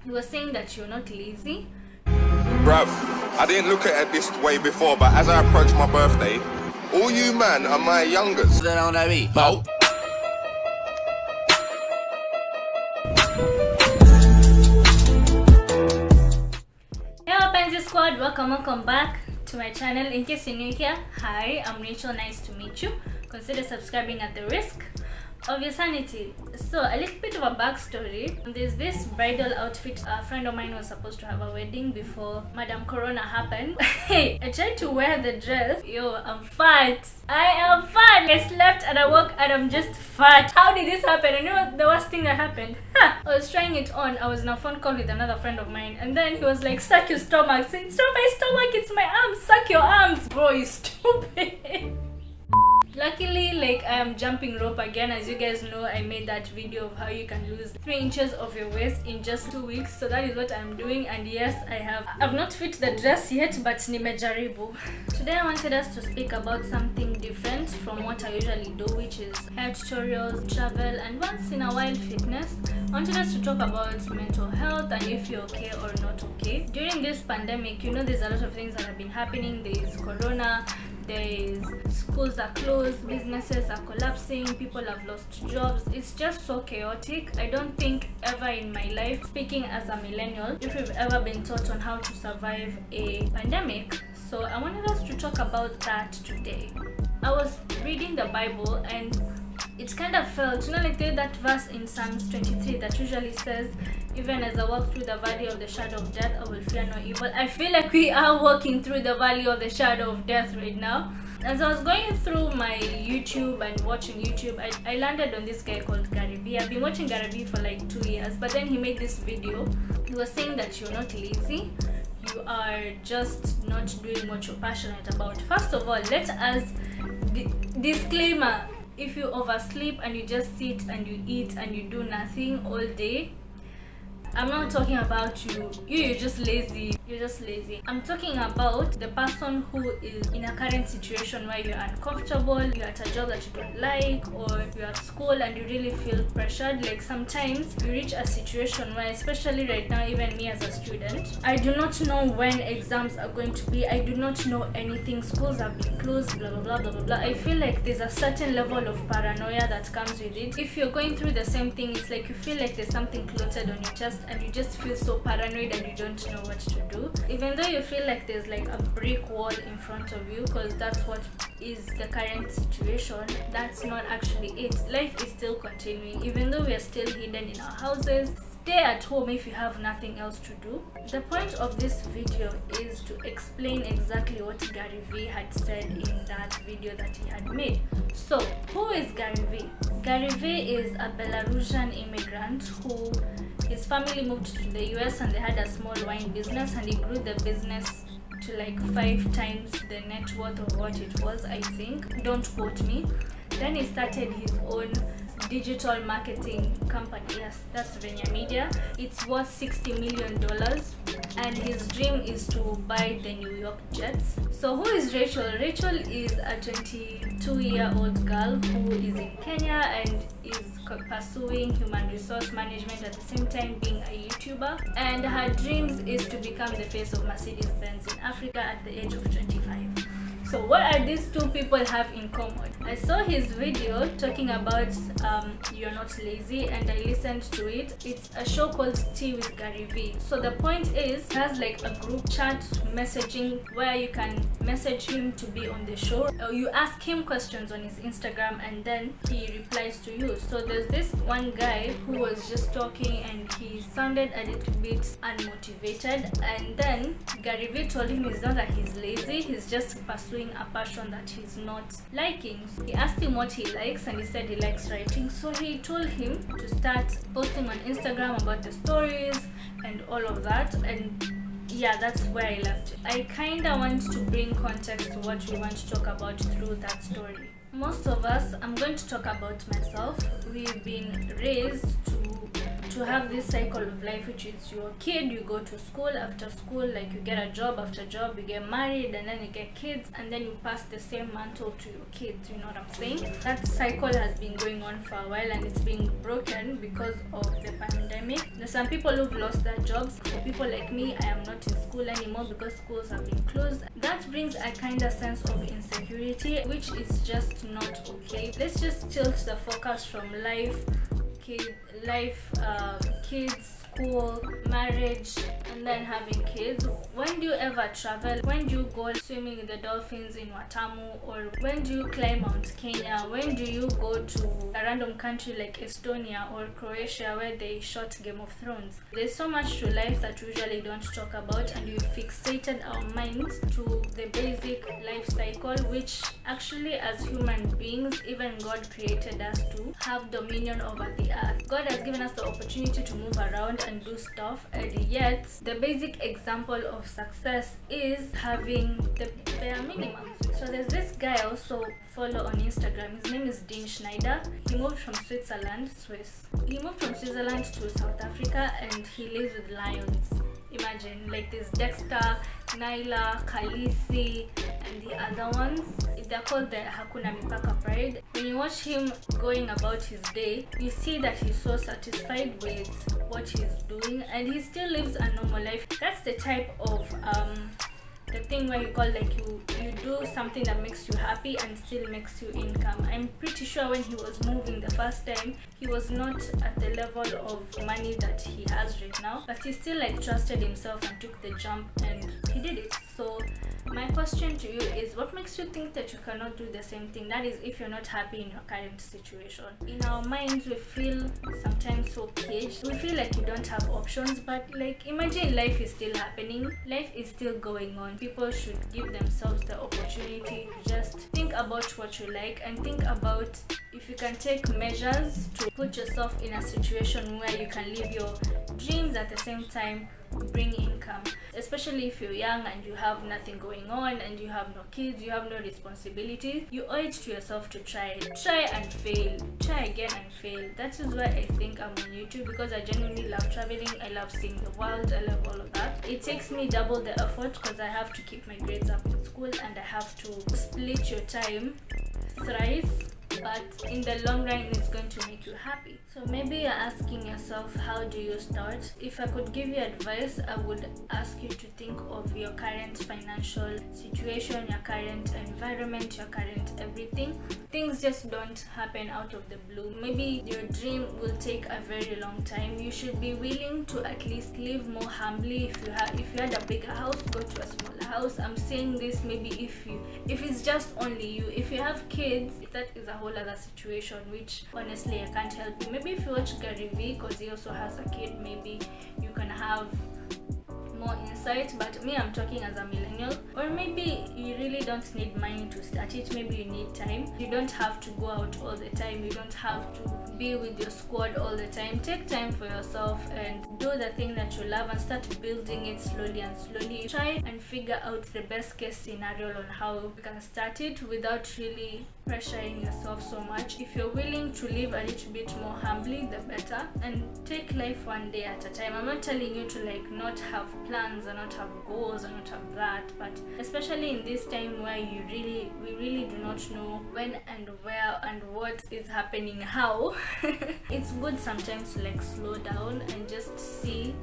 He was saying that you're not lazy. Bruv, I didn't look at it this way before, but as I approach my birthday, all you man are my youngers. Then on that beat. No. Hey Wapenzi Squad, welcome back to my channel. In case you're new here, hi, I'm Rachel, nice to meet you. Consider subscribing at the risk of your sanity. So a little bit of a backstory. There's this bridal outfit. A friend of mine was supposed to have a wedding before Madam Corona happened. Hey, I tried to wear the dress. Yo, I'm fat. I am fat. I slept and I woke and I'm just fat. How did this happen? And you know what the worst thing that happened? I was trying it on. I was in a phone call with another friend of mine, and then he was like, suck your stomach. I said, it's not my stomach, it's my arms. Suck your arms. Bro, you stupid. Luckily, like, I am jumping rope again. As you guys know, I made that video of how you can lose 3 inches of your waist in just 2 weeks. So that is what I'm doing, and yes, I've not fit the dress yet, but nimejaribu. Today I wanted us to speak about something different from what I usually do, which is hair tutorials, travel, and once in a while fitness. I wanted us to talk about mental health and if you're okay or not okay. During this pandemic, you know, there's a lot of things that have been happening. There's corona, there's schools are closed, businesses are collapsing, people have lost jobs. It's just so chaotic. I don't think ever in my life, speaking as a millennial, if we've ever been taught on how to survive a pandemic. So I wanted us to talk about that today. I was reading the Bible and it kind of felt, you know, like that verse in Psalms 23 that usually says, even as I walk through the valley of the shadow of death, I will fear no evil. I feel like we are walking through the valley of the shadow of death right now. As I was going through my YouTube and watching YouTube, I landed on this guy called Gary Vee. I've been watching Gary Vee for like 2 years, but then he made this video. He was saying that you're not lazy. You are just not doing what you're passionate about. First of all, let us disclaimer. If you oversleep and you just sit and you eat and you do nothing all day, I'm not talking about you. You're just lazy. You're just lazy. I'm talking about the person who is in a current situation where you're uncomfortable, you're at a job that you don't like, or you're at school and you really feel pressured. Like sometimes you reach a situation where, especially right now, even me as a student, I do not know when exams are going to be. I do not know anything. Schools have been closed, blah, blah, blah, blah, blah, blah. I feel like there's a certain level of paranoia that comes with it. If you're going through the same thing, it's like you feel like there's something clotted on your chest and you just feel so paranoid and you don't know what to do. Even though you feel like there's like a brick wall in front of you, because that's what is the current situation, that's not actually it. Life is still continuing. Even though we are still hidden in our houses, stay at home if you have nothing else to do. The point of this video is to explain exactly what Gary Vee had said in that video that he had made. So, who is Gary Vee? Gary Vee is a Belarusian immigrant who his family moved to the US and they had a small wine business, and he grew the business to like 5 times the net worth of what it was, I think. Don't quote me. Then he started his own digital marketing company. Yes, that's Venya Media. It's worth $60 million, and his dream is to buy the New York Jets. So who is Rachel? Rachel is a 22-year-old girl who is in Kenya and is pursuing human resource management at the same time being a YouTuber, and her dreams is to become the face of Mercedes-Benz in Africa at the age of 25. So what are these two people have in common? I saw his video talking about you're not lazy, and I listened to it. It's a show called Tea with Gary Vee. So the point is, it has like a group chat messaging where you can message him to be on the show. You ask him questions on his Instagram and then he replies to you. So there's this one guy who was just talking and he sounded a little bit unmotivated, and then Gary Vee told him it's not that he's lazy, he's just pursuing a passion that he's not liking. He asked him what he likes and he said he likes writing. So he told him to start posting on Instagram about the stories and all of that, and yeah, that's where I left it. I kinda want to bring context to what we want to talk about through that story. Most of us, I'm going to talk about myself, we've been raised to to have this cycle of life, which is you're a kid, you go to school, after school, like you get a job, after job, you get married, and then you get kids, and then you pass the same mantle to your kids, you know what I'm saying? That cycle has been going on for a while, and it's been broken because of the pandemic. There's some people who've lost their jobs. For people like me, I am not in school anymore because schools have been closed. That brings a kind of sense of insecurity, which is just not okay. Let's just tilt the focus from life, kids, school, marriage, and then having kids. When do you ever travel? When do you go swimming with the dolphins in Watamu? Or when do you climb Mount Kenya? When do you go to a random country like Estonia or Croatia where they shot Game of Thrones? There's so much to life that we usually don't talk about, and we fixated our minds to the basic life cycle, which actually as human beings, even God created us to have dominion over the earth. God has given us the opportunity to move around and do stuff, and yet the basic example of success is having the bare minimum. So there's this guy I also follow on Instagram. His name is Dean Schneider. He moved from Switzerland to South Africa, and he lives with lions. Imagine, like this Dexter, Nyla, Khaleesi, and the other ones. They're called the Hakuna Mipaka Pride. When you watch him going about his day, you see that he's so satisfied with what he's doing, and he still lives a normal life. That's the type of the thing where you call, like, you do something that makes you happy and still makes you income. I'm pretty sure when he was moving the first time, he was not at the level of money that he has right now, but he still like trusted himself and took the jump, and he did it. So my question to you is, what makes you think that you cannot do the same thing? That is, if you're not happy in your current situation. In our minds, we feel sometimes so caged. We feel like you don't have options, but like, imagine life is still happening. Life is still going on. People should give themselves the opportunity to just think about what you like, and think about if you can take measures to put yourself in a situation where you can live your dreams at the same time bring income. Especially if you're young and you have nothing going on and you have no kids, you have no responsibilities, you owe it to yourself to try and fail, try again and fail. That is why I think I'm on YouTube, because I genuinely love traveling, I love seeing the world, I love all of that. It takes me double the effort because I have to keep my grades up in school, and I have to split your time thrice, but in the long run it's going to make you happy. So maybe you're asking yourself, how do you start? If I could give you advice, I would ask you to think of your current financial situation, your current environment, your current everything. Things just don't happen out of the blue. Maybe your dream will take a very long time. You should be willing to at least live more humbly. If you had a bigger house, go to a smaller house. I'm saying this maybe if it's just only you. If you have kids, that is a whole other situation, which honestly I can't help you. Maybe if you watch Gary Vee, because he also has a kid, maybe you can have more insight. But me, I'm talking as a millennial. Or maybe you really don't need money to start it. Maybe you need time. You don't have to go out all the time. You don't have to be with your squad all the time. Take time for yourself and do the thing that you love, and start building it slowly and slowly. Try and figure out the best case scenario on how you can start it without really pressuring yourself so much. If you're willing to live a little bit more humbly, the better, and take life one day at a time. I'm not telling you to like not have plans and not have goals and not have that, but especially in this time where we really do not know when and where and what is happening how, it's good sometimes to like slow down and just see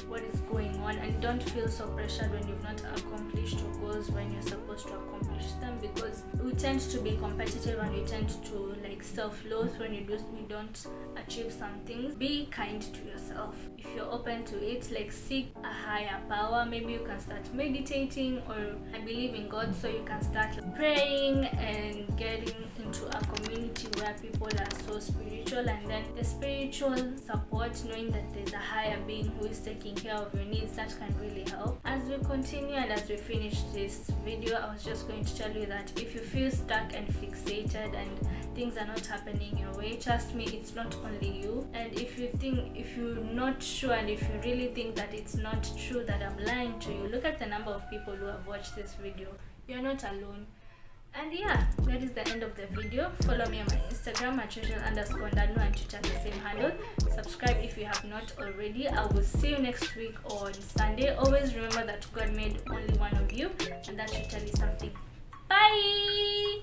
what is going on, and don't feel so pressured when you've not accomplished your goals when you're supposed to accomplish them, because we tend to be competitive and we tend to like self-loathe when we don't achieve some things. Be kind to yourself. If you're open to it, like seek a higher power. Maybe you can start meditating, or I believe in God, so you can start praying and getting into a community where people are so spiritual, and then the spiritual support, knowing that there's a higher being who is taking care of your needs, that can really help. As we continue and as we finish this video, I was just going to tell you that if you feel stuck and fixated and things are not happening your way, trust me, it's not only you. And if you're not sure, and if you really think that it's not true, that I'm lying to you, look at the number of people who have watched this video. You're not alone. And yeah, that is the end of the video. Follow me on my Instagram at @Rachel_Ndanu and Twitter the same handle. Subscribe if you have not already. I will see you next week on Sunday. Always remember that God made only one of you, and that should tell you something. Bye.